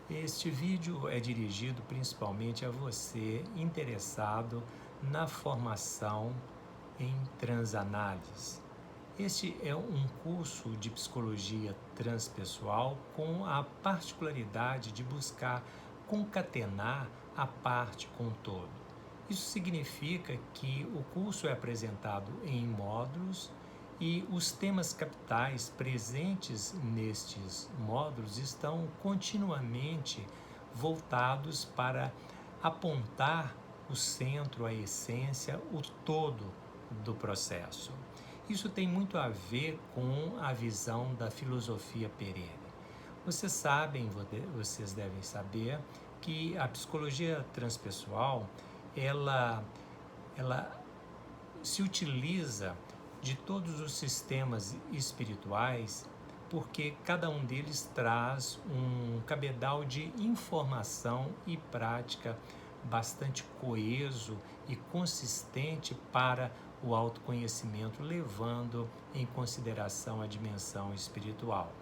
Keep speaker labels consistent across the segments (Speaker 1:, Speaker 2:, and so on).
Speaker 1: Este vídeo é dirigido principalmente a você interessado na formação em transanálise. Este é um curso de psicologia transpessoal com a particularidade de buscar concatenar a parte com o todo. Isso significa que o curso é apresentado em módulos e os temas capitais presentes nestes módulos estão continuamente voltados para apontar o centro, a essência, o todo do processo. Isso tem muito a ver com a visão da filosofia perene. Vocês devem saber que a psicologia transpessoal, ela se utiliza de todos os sistemas espirituais, porque cada um deles traz um cabedal de informação e prática bastante coeso e consistente para o autoconhecimento, levando em consideração a dimensão espiritual.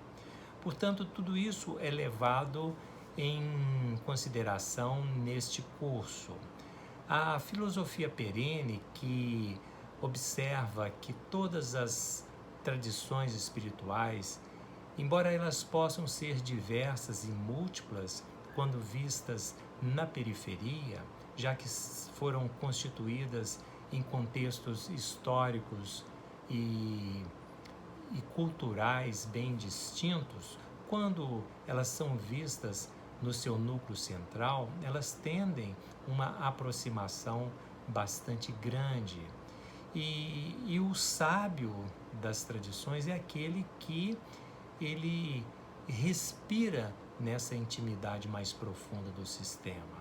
Speaker 1: Portanto, tudo isso é levado em consideração neste curso. A filosofia perene, que observa que todas as tradições espirituais, embora elas possam ser diversas e múltiplas quando vistas na periferia, já que foram constituídas em contextos históricos e culturais bem distintos, quando elas são vistas no seu núcleo central, elas tendem uma aproximação bastante grande. E o sábio das tradições é aquele que ele respira nessa intimidade mais profunda do sistema.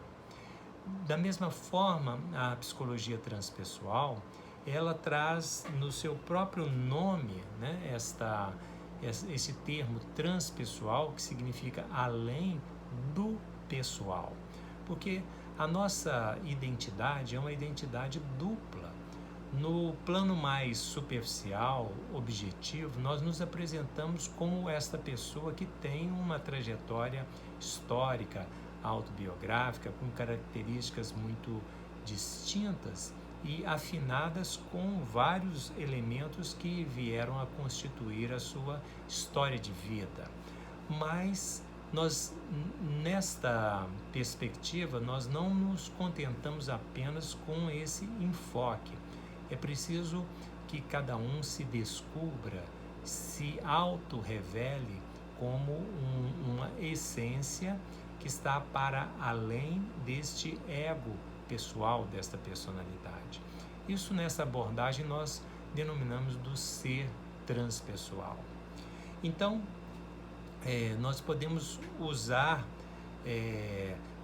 Speaker 1: Da mesma forma, a psicologia transpessoal, ela traz no seu próprio nome, né, esse termo transpessoal, que significa além do pessoal, porque a nossa identidade é uma identidade dupla. No plano mais superficial, objetivo, nós nos apresentamos como esta pessoa que tem uma trajetória histórica, autobiográfica, com características muito distintas e afinadas com vários elementos que vieram a constituir a sua história de vida. Mas nós, nesta perspectiva, nós não nos contentamos apenas com esse enfoque. É preciso que cada um se descubra, se auto-revele como uma essência que está para além deste ego pessoal, desta personalidade. Isso, nessa abordagem, nós denominamos do ser transpessoal. Então, nós podemos usar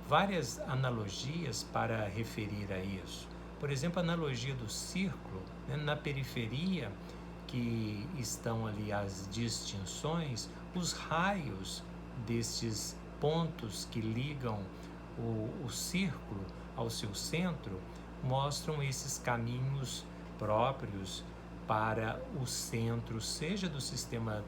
Speaker 1: várias analogias para referir a isso. Por exemplo, a analogia do círculo, né? Na periferia, que estão ali as distinções, os raios destes pontos que ligam o círculo ao seu centro mostram esses caminhos próprios para o centro, seja do sistema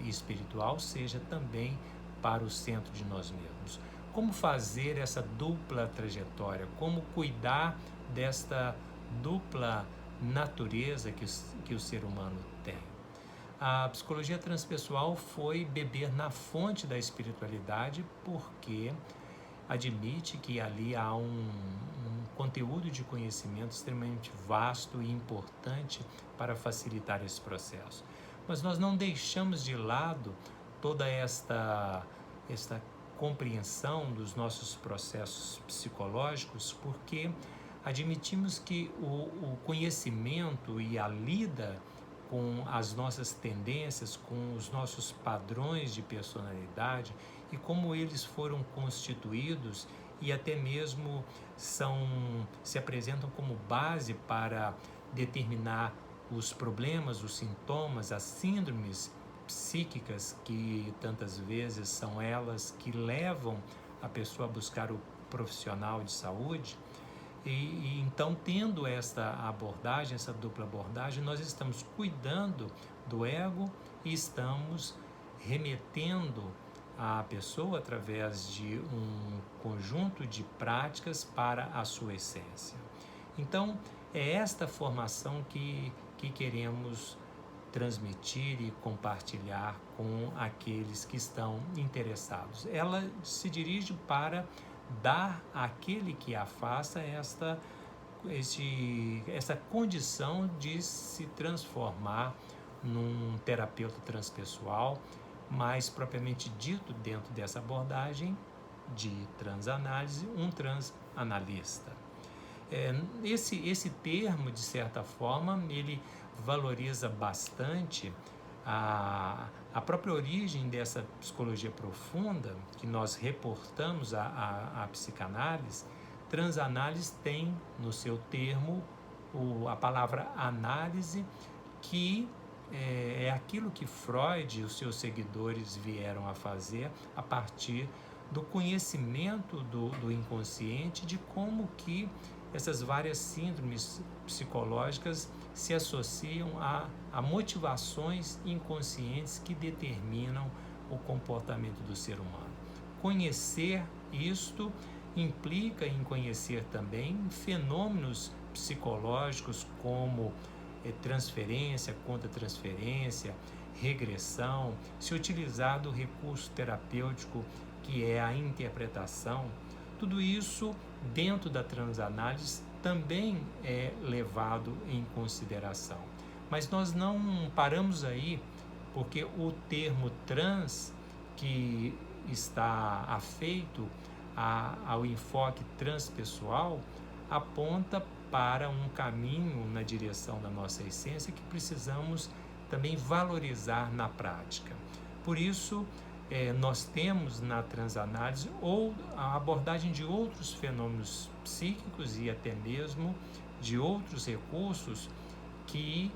Speaker 1: espiritual, seja também para o centro de nós mesmos. Como fazer essa dupla trajetória? Como cuidar desta dupla natureza que o ser humano tem? A psicologia transpessoal foi beber na fonte da espiritualidade, porque admite que ali há um conteúdo de conhecimento extremamente vasto e importante para facilitar esse processo. Mas nós não deixamos de lado toda esta compreensão dos nossos processos psicológicos, porque admitimos que o conhecimento e a lida com as nossas tendências, com os nossos padrões de personalidade e como eles foram constituídos e até mesmo se apresentam como base para determinar os problemas, os sintomas, as síndromes psíquicas, que tantas vezes são elas que levam a pessoa a buscar o profissional de saúde. E então, tendo esta abordagem, essa dupla abordagem, nós estamos cuidando do ego e estamos remetendo a pessoa através de um conjunto de práticas para a sua essência. Então, é esta formação que queremos transmitir e compartilhar com aqueles que estão interessados. Ela se dirige para dar àquele que a faça essa condição de se transformar num terapeuta transpessoal, mais propriamente dito dentro dessa abordagem de transanálise, um transanalista. Esse termo, de certa forma, ele valoriza bastante a própria origem dessa psicologia profunda que nós reportamos à psicanálise. Transanálise tem no seu termo a palavra análise, que é aquilo que Freud e os seus seguidores vieram a fazer a partir do conhecimento do inconsciente, de como que essas várias síndromes psicológicas se associam a motivações inconscientes que determinam o comportamento do ser humano. Conhecer isto implica em conhecer também fenômenos psicológicos como transferência, contra-transferência, regressão, se utilizar do recurso terapêutico que é a interpretação. Tudo isso dentro da transanálise também é levado em consideração. Mas nós não paramos aí, porque o termo trans, que está afeito ao enfoque transpessoal, aponta para um caminho na direção da nossa essência que precisamos também valorizar na prática. Por isso, nós temos na transanálise ou a abordagem de outros fenômenos psíquicos e até mesmo de outros recursos que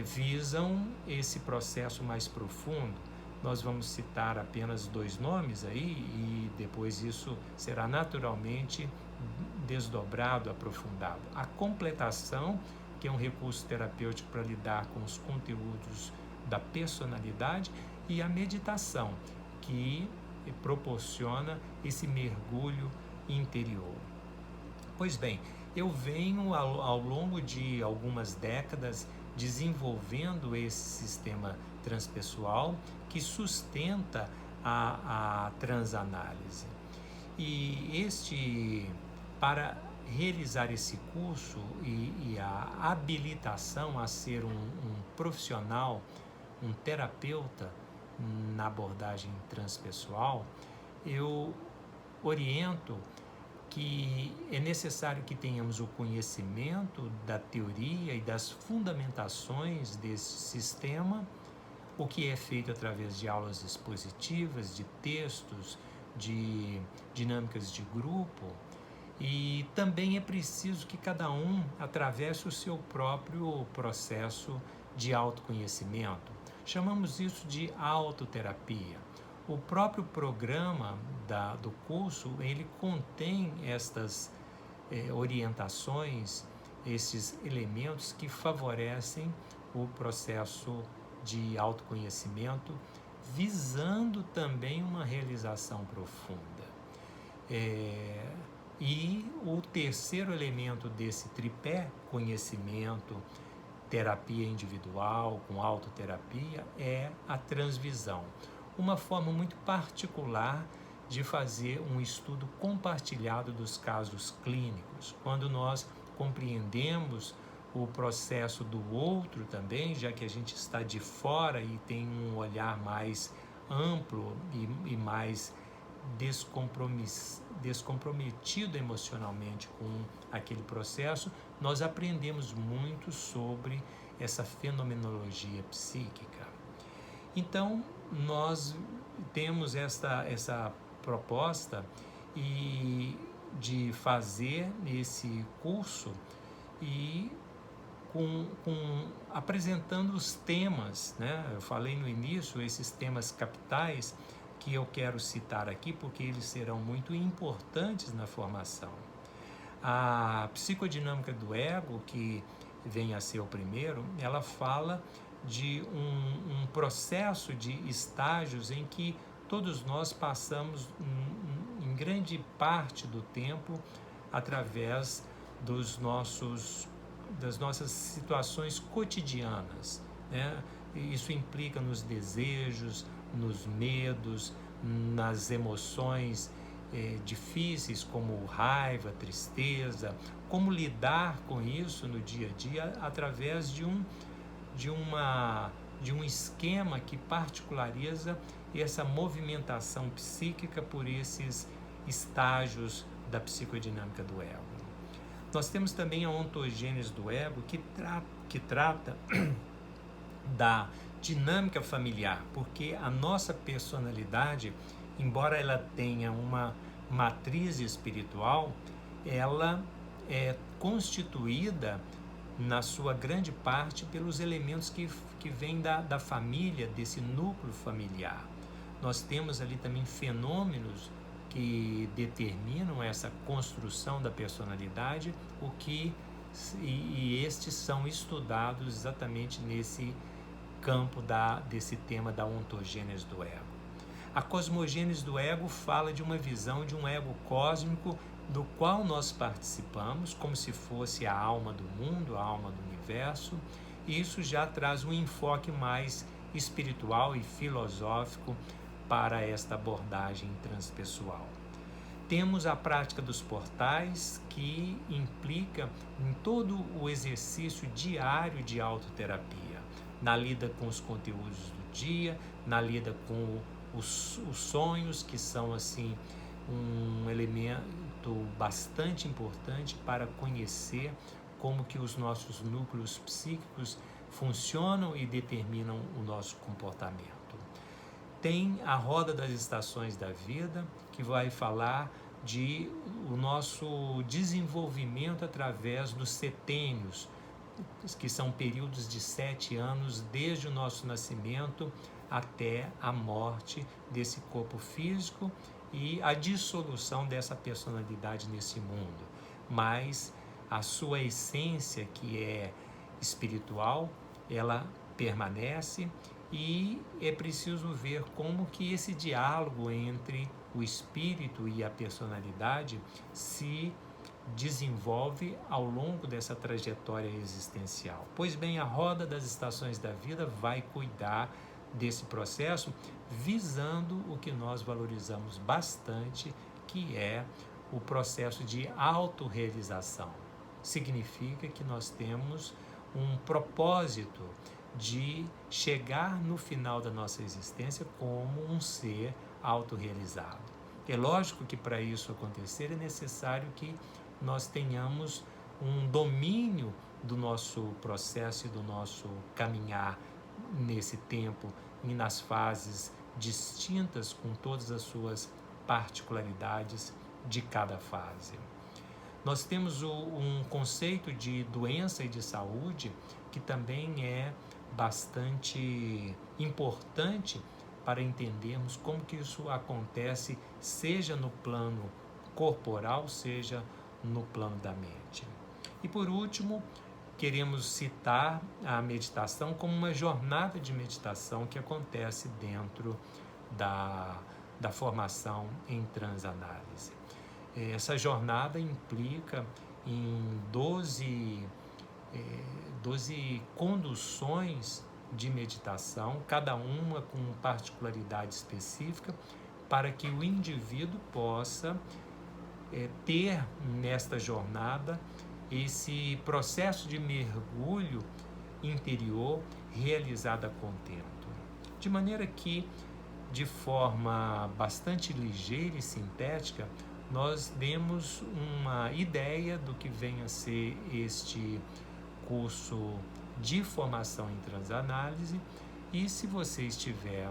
Speaker 1: visam esse processo mais profundo. Nós vamos citar apenas 2 nomes aí e depois isso será naturalmente desdobrado, aprofundado. A completação, que é um recurso terapêutico para lidar com os conteúdos da personalidade, e a meditação, que proporciona esse mergulho interior. Pois bem, eu venho ao longo de algumas décadas desenvolvendo esse sistema transpessoal que sustenta a transanálise. E para realizar esse curso e a habilitação a ser um profissional, um terapeuta na abordagem transpessoal, eu oriento que é necessário que tenhamos o conhecimento da teoria e das fundamentações desse sistema, o que é feito através de aulas expositivas, de textos, de dinâmicas de grupo, e também é preciso que cada um atravesse o seu próprio processo de autoconhecimento. Chamamos isso de autoterapia. O próprio programa do curso, ele contém estas orientações, esses elementos que favorecem o processo de autoconhecimento, visando também uma realização profunda. E o terceiro elemento desse tripé, conhecimento, terapia individual, com autoterapia, é a transvisão. Uma forma muito particular de fazer um estudo compartilhado dos casos clínicos, quando nós compreendemos o processo do outro também, já que a gente está de fora e tem um olhar mais amplo e mais descomprometido emocionalmente com aquele processo, nós aprendemos muito sobre essa fenomenologia psíquica. Então, nós temos essa proposta de fazer esse curso e apresentando os temas, né? Eu falei no início, esses temas capitais que eu quero citar aqui porque eles serão muito importantes na formação. A psicodinâmica do ego, que vem a ser o primeiro, ela fala de um processo de estágios em que todos nós passamos em grande parte do tempo através das nossas situações cotidianas, né? Isso implica nos desejos, nos medos, nas emoções difíceis como raiva, tristeza, como lidar com isso no dia a dia através de um esquema que particulariza essa movimentação psíquica por esses estágios da psicodinâmica do ego. Nós temos também a ontogênese do ego, que trata da dinâmica familiar, porque a nossa personalidade, embora ela tenha uma matriz espiritual, ela é constituída na sua grande parte pelos elementos que vêm da família, desse núcleo familiar. Nós temos ali também fenômenos que determinam essa construção da personalidade, e estes são estudados exatamente nesse campo desse tema da ontogênese do ego. A cosmogênese do ego fala de uma visão de um ego cósmico do qual nós participamos, como se fosse a alma do mundo, a alma do universo, e isso já traz um enfoque mais espiritual e filosófico para esta abordagem transpessoal. Temos a prática dos portais, que implica em todo o exercício diário de autoterapia, na lida com os conteúdos do dia, na lida com os sonhos, que são assim um elemento bastante importante para conhecer como que os nossos núcleos psíquicos funcionam e determinam o nosso comportamento. Tem a roda das estações da vida, que vai falar de o nosso desenvolvimento através dos setênios, que são períodos de 7 anos desde o nosso nascimento até a morte desse corpo físico e a dissolução dessa personalidade nesse mundo. Mas a sua essência, que é espiritual, ela permanece, e é preciso ver como que esse diálogo entre o espírito e a personalidade se desenvolve ao longo dessa trajetória existencial. Pois bem, a roda das estações da vida vai cuidar desse processo, visando o que nós valorizamos bastante, que é o processo de autorrealização. Significa que nós temos um propósito de chegar no final da nossa existência como um ser autorrealizado. É lógico que para isso acontecer é necessário que nós tenhamos um domínio do nosso processo e do nosso caminhar nesse tempo e nas fases distintas, com todas as suas particularidades de cada fase. Nós temos um conceito de doença e de saúde que também é bastante importante para entendermos como que isso acontece, seja no plano corporal, seja no plano da mente. E por último, queremos citar a meditação como uma jornada de meditação que acontece dentro da formação em transanálise. Essa jornada implica em 12 conduções de meditação, cada uma com particularidade específica, para que o indivíduo possa ter nesta jornada esse processo de mergulho interior realizado a contento. De maneira que, de forma bastante ligeira e sintética, nós demos uma ideia do que vem a ser este curso de formação em transanálise, e se você estiver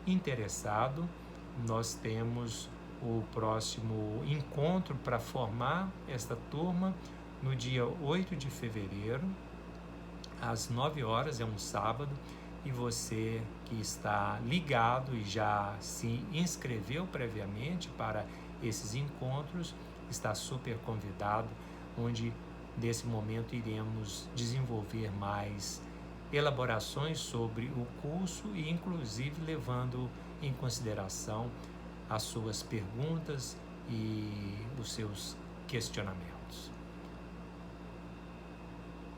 Speaker 1: interessado, nós temos o próximo encontro para formar esta turma no dia 8 de fevereiro, às 9 horas, é um sábado, e você que está ligado e já se inscreveu previamente para esses encontros, está super convidado, onde nesse momento iremos desenvolver mais elaborações sobre o curso e inclusive levando em consideração as suas perguntas e os seus questionamentos.